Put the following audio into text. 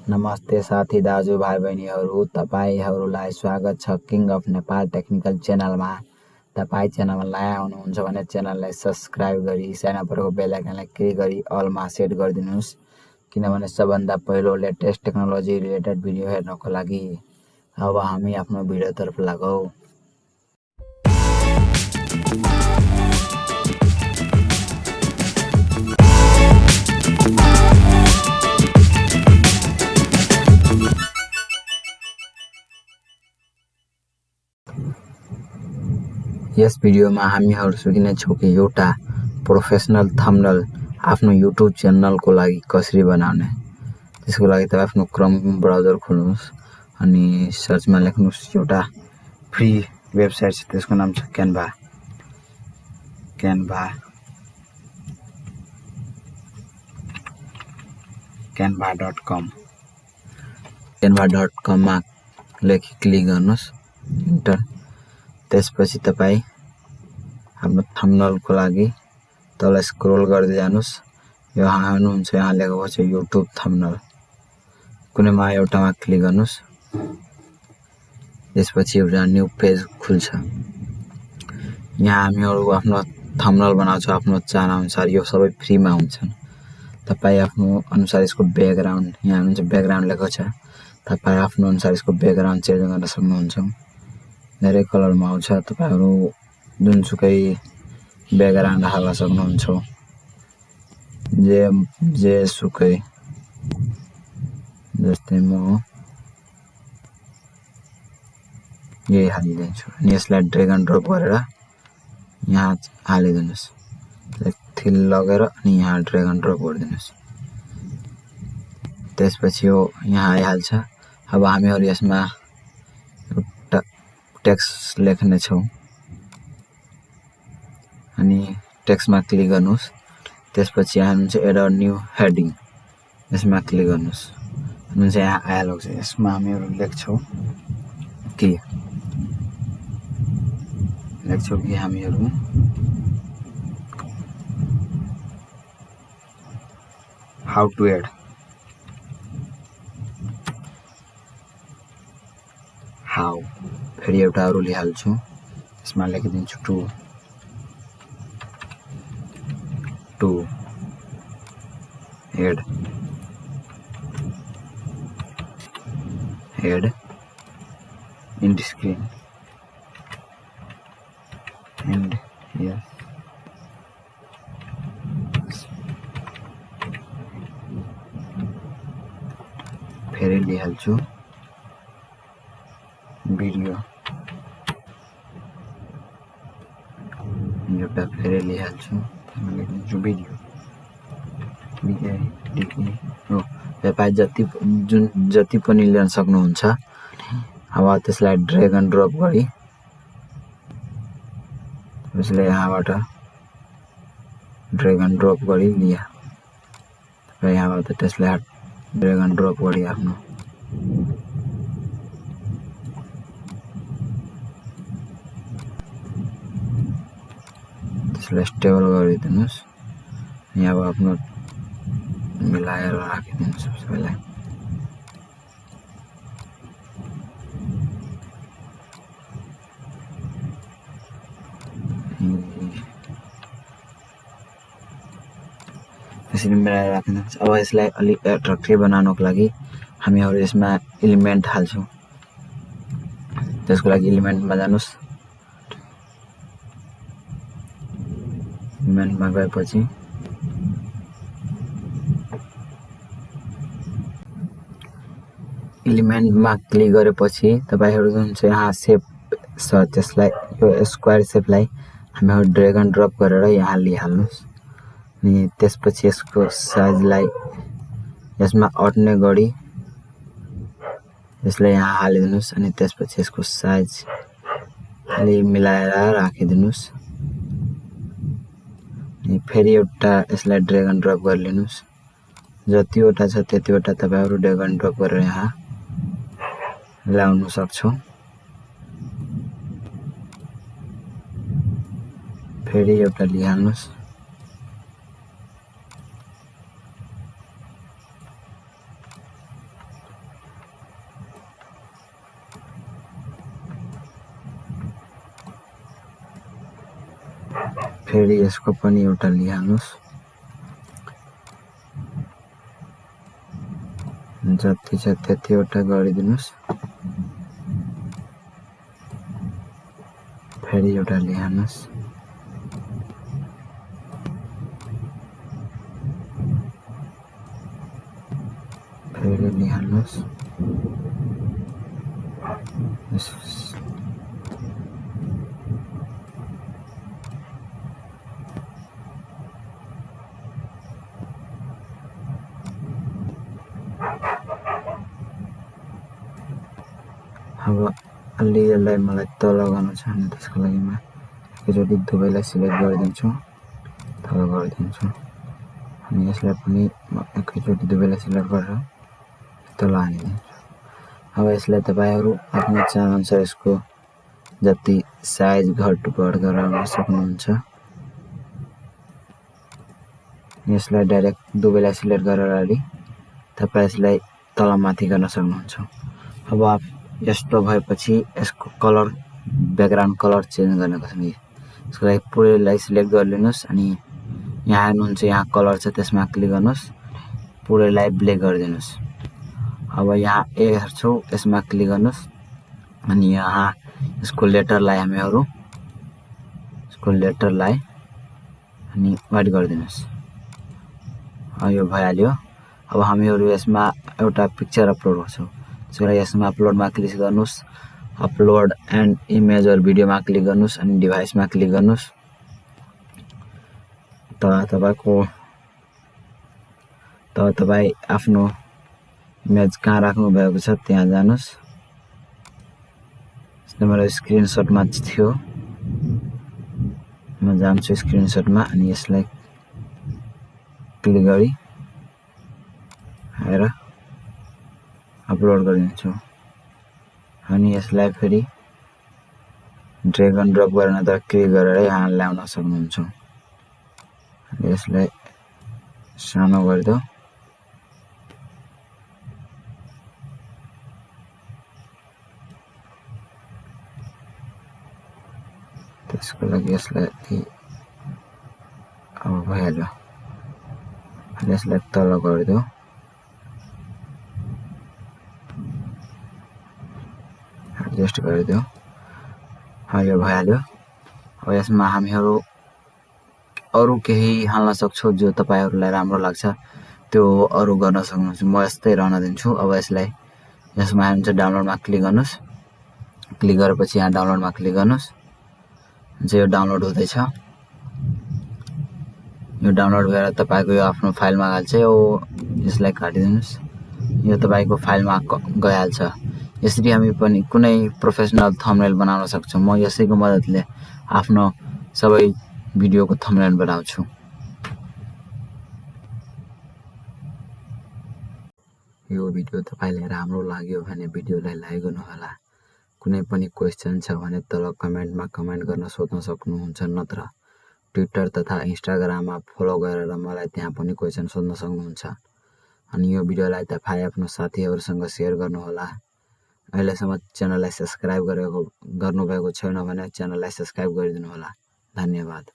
नमस्ते साथी दाजुभाइ बहिनीहरू, तपाईहरूलाई स्वागत छ किङ अफ नेपाल टेक्निकल च्यानलमा। तपाईँ च्यानलमा नयाँ हुनुहुन्छ भने च्यानललाई सब्स्क्राइब गरी साना परेको बेल आइकनलाई क्लिक गरी अलमा सेट गरिदिनुहोस्, किनभने सबभन्दा पहिलो लेटेस्ट टेक्नोलोजी रिलेटेड भिडियो हेर्नको लागि। अब हामी आफ्नो भिडियोतर्फ लागौँ। यस भिडियोमा हामीहरू सिक्नेछौँ कि एउटा प्रोफेसनल थम्बनेल आफ्नो युट्युब च्यानलको लागि कसरी बनाउने। त्यसको लागि तपाईँ आफ्नो क्रोम ब्राउजर खोल्नुहोस् अनि सर्चमा लेख्नुहोस् एउटा फ्री वेबसाइट छ, त्यसको नाम छ canva.com। canva.com मा क्लिक गर्नुहोस्, इन्टर। त्यसपछि तपाईँ आफ्नो थम्बनेलको लागि तल स्क्रोल गर्दै जानुहोस्। यो हेर्नुहुन्छ, यहाँ लेखेको छ युट्युब थम्बनेल। कुनैमा एउटामा क्लिक गर्नुहोस्। त्यसपछि एउटा न्यू पेज खुल्छ। यहाँ हामीहरू आफ्नो थम्बनेल बनाउँछौँ आफ्नो चाहनाअनुसार। यो सबै फ्रीमा हुन्छन्। तपाईँ आफ्नो अनुसार यसको ब्याकग्राउन्ड, यहाँ हुन्छ ब्याकग्राउन्ड लेखेको छ, तपाईँ आफ्नो अनुसार यसको ब्याकग्राउन्ड चेन्ज गर्न सक्नुहुन्छ। धेरै कलरमा आउँछ, तपाईहरू जुनसुकै ब्याकग्राउन्ड हाल्न सक्नुहुन्छ, जे सुकै। जस्तै म यही हालिदिन्छु अनि यसलाई ड्र्याग एन्ड ड्रप गरेर यहाँ हालिदिनुहोस्। थिल लगेर अनि यहाँ ड्र्याग एन्ड ड्रप गरिदिनुहोस्। त्यसपछि यो यहाँ आइहाल्छ। अब हामीहरू यसमा टेक्स्ट लेख्नेछौँ अनि टेक्स्टमा क्लिक गर्नुहोस्। त्यसपछि यहाँ हुन्छ एड अ न्यू हेडिङ, यसमा क्लिक गर्नुहोस्। हुन्छ यहाँ आइहाल्छ। यसमा हामीहरू लेख्छौँ कि हामीहरू हाउ टु एड, हाउ। फेरि एउटा अरू लेखिहाल्छु, यसमा लेखिदिन्छु to add in screen and here. फेरि लेखिहाल्छु भिडियो, एउटा फेरि लेखिहाल्छु, लेखिदिन्छु भिडियो। तपाईँ जति पनि लिन सक्नुहुन्छ। अब त्यसलाई ड्र्याग एन्ड ड्रप गरी त्यसलाई यहाँबाट ड्र्याग एन्ड ड्रप गरी लिया। तपाईँ यहाँबाट त्यसलाई ड्र्याग एन्ड ड्रप गरी आफ्नो त्यसलाई स्टेबल गरिदिनुहोस्। यहाँ आफ्नो मिलाएर राखिदिनुहोस् सबैलाई। यसरी मिलाएर राखिदिनुहोस्। अब यसलाई अलिक एट्र्याक्टिभ बनाउनको लागि हामीहरू यसमा एलिमेन्ट हाल्छौँ। त्यसको लागि एलिमेन्टमा जानुहोस्। एलिमेन्टमा गएपछि एलिमेन्टमा क्लिक गरेपछि तपाईँहरू जुन चाहिँ यहाँ सेप छ त्यसलाई, यो स्क्वायर सेपलाई हामीहरू ड्र्याग एन्ड ड्रप गरेर यहाँ लिइहाल्नुहोस्। अनि त्यसपछि यसको साइजलाई यसमा अट्ने गरी यसलाई यहाँ हालिदिनुहोस्। अनि त्यसपछि यसको साइज अलि मिलाएर राखिदिनुहोस्। अनि फेरि एउटा यसलाई ड्र्याग एन्ड ड्रप गरिलिनुहोस्। जतिवटा छ त्यतिवटा तपाईँहरू ड्र्याग एन्ड ड्रप गरेर यहाँ ल्याउन सक्छौँ। फेरि एउटा लिइहाल्नुहोस्। फेरि यसको पनि एउटा लिइहाल्नुस्। जति छ त्यति एउटा गरिदिनुस्। फेरि एउटा लिइहाल्नुस्। फेरि लिइहाल्नुस्। अब अलि यसलाई मलाई तल गर्नु छ अनि त्यसको लागि म एकैचोटि दुवैलाई सिलेक्ट गरिदिन्छु, तल गरिदिन्छु। अनि यसलाई पनि म एकैचोटि दुवैलाई सिलेक्ट गरेर तल हानिदिन्छु। अब यसलाई तपाईहरु आफ्नो चाहअनुसार यसको जति साइज घटबढ गराउन सक्नुहुन्छ। यसलाई डाइरेक्ट दुवैलाई सिलेक्ट गरेर अलि तपाई यसलाई तलमाथि गर्न सक्नुहुन्छ। अब यस्तो भएपछि यसको कलर ब्याकग्राउन्ड कलर चेन्ज गर्नको लागि यसको लागि पुरैलाई सिलेक्ट गरिलिनुस् अनि यहाँ हेर्नुहुन्छ यहाँ कलर छ त्यसमा क्लिक गर्नुस्, पुरैलाई ब्ल्याक गरिदिनुस्। अब यहाँ ए हेर्छौ यसमा क्लिक गर्नुस् अनि यहाँ यसको लेटरलाई हामीहरु यसको लेटरलाई अनि वाइट गरिदिनुस्। यो भइहाल्यो। अब हामीहरु यसमा एउटा पिक्चर अपलोड गर्छौं। त्यसको लागि यसमा अपलोडमा क्लिक गर्नुस्, अपलोड एन्ड इमेज अर भिडियोमा क्लिक गर्नुस् अनि डिभाइसमा क्लिक गर्नुस्। तपाई आफ्नो इमेज कहाँ राख्नु भएको छ त्यहाँ जानुस्। यसले मेरो स्क्रिनशटमा थियो, म जान्छु स्क्रिनशटमा अनि यसलाई क्लिक गरी हेर अपलोड गरिदिन्छु। अनि यसलाई फेरि ड्र्याग एन्ड ड्रप गरेर त क्लिक गरेर यहाँ ल्याउन सक्नुहुन्छ। यसलाई सानो गरिदेऊ। त्यसको लागि यसलाई अब भइहाल्यो। अनि यसलाई तल गरिदेऊ। एडजस्ट गरिदेऊ। यो भइहाल्यो। अब यसमा हामीहरु अरु केही हाल्न सक्छौं जो तपाईहरुलाई राम्रो लाग्छ त्यो अरु गर्न सक्नुहुन्छ। म यस्तै रहन दिन्छु। अब यसलाई यसमा हेर्नुहुन्छ डाउनलोडमा क्लिक गर्नुस्। क्लिक गरेपछि यहाँ डाउनलोडमा क्लिक गर्नुस्। यो डाउनलोड हुँदैछ। यो डाउनलोड भएर तपाईको यो आफ्नो फाइलमा हाल्छ। यसलाई काटिदिनुस्। यो तपाईको फाइलमा गइहाल्छ। यसरी हामी पनि कुनै प्रोफेसनल थम्बनेल बनाउन सक्छौं। म यसैको मद्दतले आफ्नो सबै भिडियोको थम्बनेल बनाउँछु। यो भिडियो तपाईलाई राम्रो लाग्यो भने भिडियोलाई लाइक गर्नुहोला। कुनै पनि क्वेशन छ भने तल कमेन्टमा कमेन्ट गर्न सोध्न सक्नुहुन्छ, नत्र ट्विटर तथा इन्स्टाग्राममा फलो गरेर मलाई त्यहाँ पनि क्वेशन सोध्न सक्नुहुन्छ। अनि यो भिडियोलाई तपाई आफ्नो साथीहरुसँग शेयर गर्नुहोला। अहिलेसम्म च्यानललाई सब्स्क्राइब गर्नुभएको छैन भने च्यानललाई सब्स्क्राइब गरिदिनु होला। धन्यवाद।